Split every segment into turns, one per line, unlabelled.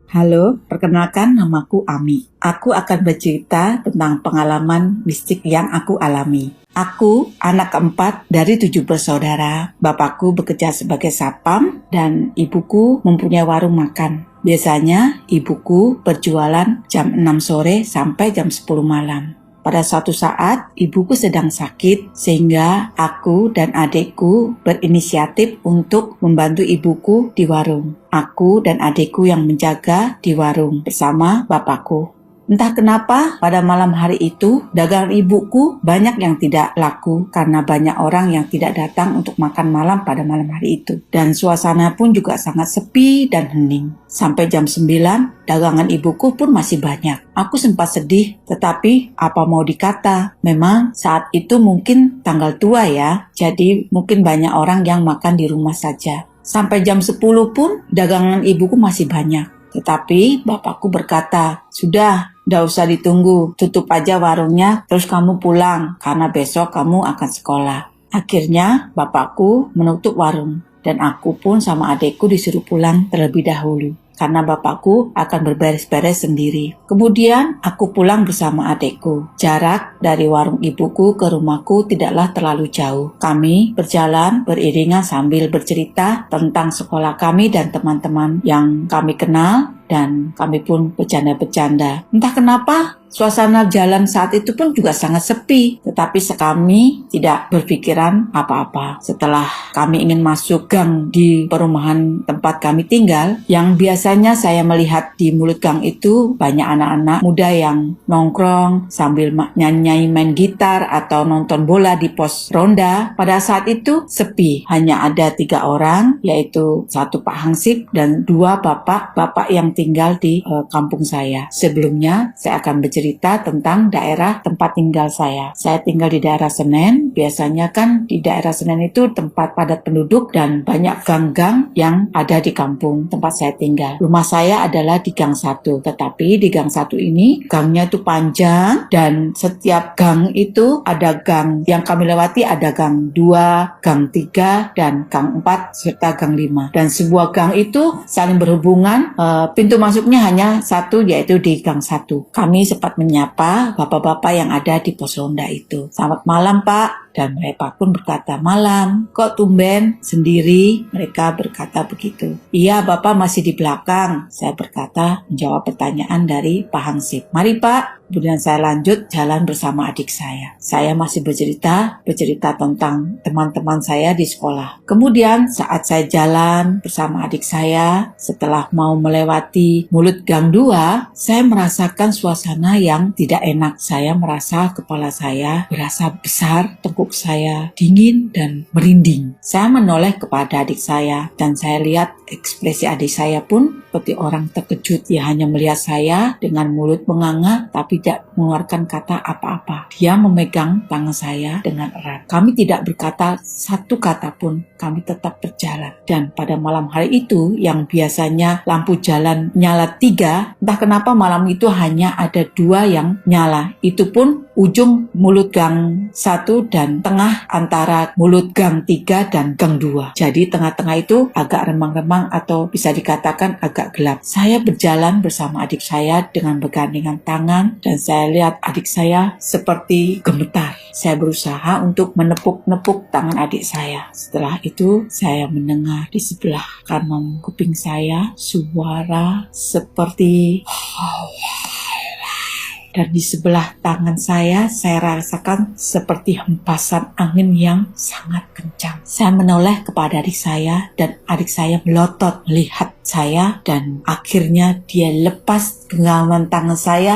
Halo, perkenalkan namaku Ami. Aku akan bercerita tentang pengalaman mistik yang aku alami. Aku anak keempat dari 7 bersaudara. Bapakku bekerja sebagai satpam dan ibuku mempunyai warung makan. Biasanya ibuku berjualan jam 6 sore sampai jam 10 malam. Pada suatu saat, ibuku sedang sakit sehingga aku dan adikku berinisiatif untuk membantu ibuku di warung. Aku dan adikku yang menjaga di warung bersama bapakku. Entah kenapa pada malam hari itu dagangan ibuku banyak yang tidak laku karena banyak orang yang tidak datang untuk makan malam pada malam hari itu. Dan suasana pun juga sangat sepi dan hening. Sampai jam 9 dagangan ibuku pun masih banyak. Aku sempat sedih, tetapi apa mau dikata, memang saat itu mungkin tanggal tua ya, jadi mungkin banyak orang yang makan di rumah saja. Sampai jam 10 pun dagangan ibuku masih banyak. Tetapi bapakku berkata, sudah, nggak usah ditunggu, tutup aja warungnya terus kamu pulang karena besok kamu akan sekolah. Akhirnya bapakku menutup warung dan aku pun sama adekku disuruh pulang terlebih dahulu karena bapakku akan berberes-beres sendiri. Kemudian aku pulang bersama adekku. Jarak dari warung ibuku ke rumahku tidaklah terlalu jauh. Kami berjalan beriringan sambil bercerita tentang sekolah kami dan teman-teman yang kami kenal, dan kami pun bercanda-bercanda. Entah kenapa suasana jalan saat itu pun juga sangat sepi, tetapi kami tidak berpikiran apa-apa. Setelah kami ingin masuk gang di perumahan tempat kami tinggal, yang biasanya saya melihat di mulut gang itu banyak anak-anak muda yang nongkrong sambil nyanyi main gitar atau nonton bola di pos ronda. Pada saat itu sepi, hanya ada 3 orang, yaitu 1 Pak Hansip dan 2 bapak yang tinggal di kampung saya. Sebelumnya saya akan bercerita tentang daerah tempat tinggal saya. Saya tinggal di daerah Senen. Biasanya kan di daerah Senen itu tempat padat penduduk dan banyak gang-gang yang ada di kampung tempat saya tinggal. Rumah saya adalah di gang 1, tetapi di gang 1 ini gangnya itu panjang dan setiap gang itu ada gang yang kami lewati, ada gang 2, gang 3, dan gang 4 serta gang 5. Dan sebuah gang itu saling berhubungan. Pintu masuknya hanya 1, yaitu di gang 1. Kami sempat menyapa bapak-bapak yang ada di pos ronda itu. Selamat malam Pak. Dan mereka pun berkata, malam, kok tumben sendiri? Mereka berkata begitu. Iya, Bapak masih di belakang. Saya berkata, menjawab pertanyaan dari Pak Hansip. Mari Pak. Kemudian saya lanjut jalan bersama adik saya. Saya masih bercerita tentang teman-teman saya di sekolah. Kemudian saat saya jalan bersama adik saya, setelah mau melewati mulut gang 2, saya merasakan suasana yang tidak enak. Saya merasa kepala saya berasa besar, tengkuk saya dingin dan merinding. Saya menoleh kepada adik saya dan saya lihat ekspresi adik saya pun seperti orang terkejut. Dia hanya melihat saya dengan mulut menganga tapi tidak mengeluarkan kata apa-apa. Dia memegang tangan saya dengan erat. Kami tidak berkata satu kata pun. Kami tetap berjalan. Dan pada malam hari itu yang biasanya lampu jalan nyala 3, entah kenapa malam itu hanya ada 2 yang nyala. Itu pun ujung mulut gang 1 dan tengah antara mulut gang 3 dan gang 2. Jadi tengah-tengah itu agak remang-remang atau bisa dikatakan agak gelap. Saya berjalan bersama adik saya dengan bergandengan tangan dan saya lihat adik saya seperti gemetar. Saya berusaha untuk menepuk-nepuk tangan adik saya. Setelah itu saya mendengar di sebelah kanan kuping saya suara seperti dan di sebelah tangan saya rasakan seperti hempasan angin yang sangat kencang. Saya menoleh kepada adik saya dan adik saya melotot melihat saya dan akhirnya dia lepas genggaman tangan saya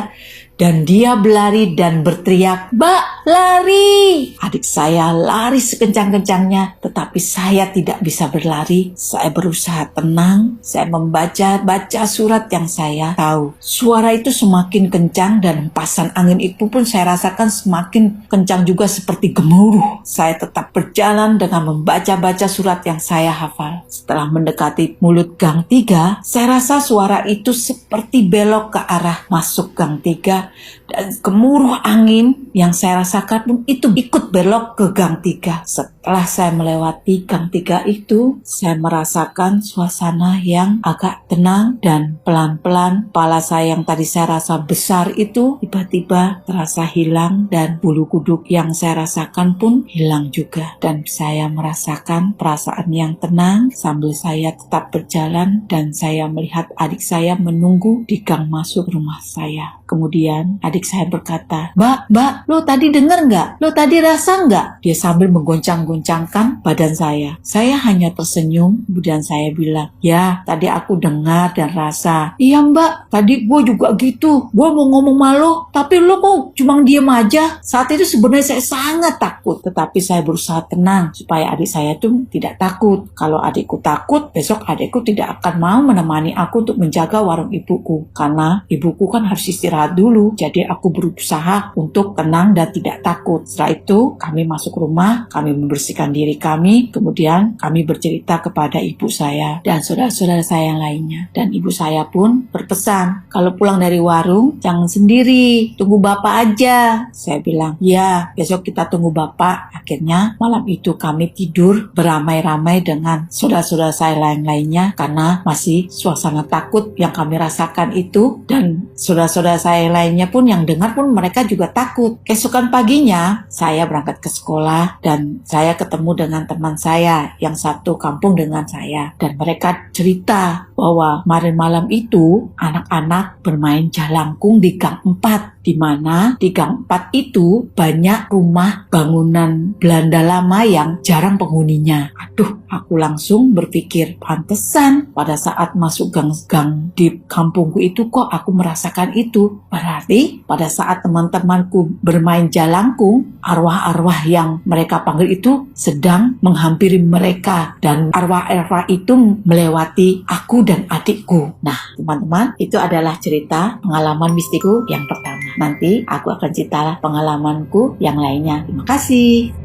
dan dia berlari dan berteriak, "Mbak, lari!" Adik saya lari sekencang-kencangnya, tetapi saya tidak bisa berlari. Saya berusaha tenang, saya membaca surat yang saya tahu. Suara itu semakin kencang dan hempasan angin itu pun saya rasakan semakin kencang juga seperti gemuruh. Saya tetap berjalan dengan membaca surat yang saya hafal. Setelah mendekati mulut gang 3, saya rasa suara itu seperti belok ke arah masuk gang 3 Dan gemuruh angin yang saya rasakan pun itu ikut belok ke gang 3. Setelah saya melewati gang 3 itu, saya merasakan suasana yang agak tenang dan pelan-pelan kepala saya yang tadi saya rasa besar itu tiba-tiba terasa hilang dan bulu kuduk yang saya rasakan pun hilang juga. Dan saya merasakan perasaan yang tenang sambil saya tetap berjalan dan saya melihat adik saya menunggu di gang masuk rumah saya. Kemudian adik saya berkata, Mbak, lo tadi dengar nggak? Lo tadi rasa nggak? Dia sambil menggoncang-goncangkan badan saya. Saya hanya tersenyum, kemudian saya bilang, ya tadi aku dengar dan rasa. Iya mbak, tadi gue juga gitu. Gue mau ngomong malu, tapi lo kok cuma diem aja. Saat itu sebenarnya saya sangat takut, tetapi saya berusaha tenang supaya adik saya tuh tidak takut. Kalau adikku takut, besok adikku tidak akan mau menemani aku untuk menjaga warung ibuku. Karena ibuku kan harus istirahat dulu, jadi aku berusaha untuk tenang dan tidak takut. Setelah itu kami masuk rumah, kami membersihkan diri kami, kemudian kami bercerita kepada ibu saya dan saudara-saudara saya yang lainnya. Dan ibu saya pun berpesan, kalau pulang dari warung jangan sendiri, tunggu bapak aja. Saya bilang, ya besok kita tunggu bapak. Akhirnya malam itu kami tidur beramai-ramai dengan saudara-saudara saya lain-lainnya karena masih suasana takut yang kami rasakan itu, dan saudara-saudara saya lainnya pun yang dengar pun mereka juga takut. Keesokan paginya saya berangkat ke sekolah dan saya ketemu dengan teman saya yang satu kampung dengan saya, dan mereka cerita bahwa kemarin malam itu anak-anak bermain jalangkung di gang 4, di mana di gang 4 itu banyak rumah bangunan Belanda lama yang jarang penghuninya. Aduh, aku langsung berpikir, pantesan pada saat masuk gang-gang di kampungku itu kok aku merasakan itu. Berarti pada saat teman-temanku bermain jalangkung, arwah-arwah yang mereka panggil itu sedang menghampiri mereka, dan arwah-arwah itu melewati aku dan adikku. Nah, teman-teman, itu adalah cerita pengalaman mistikku yang pertama. Nanti aku akan cerita pengalamanku yang lainnya. Terima kasih.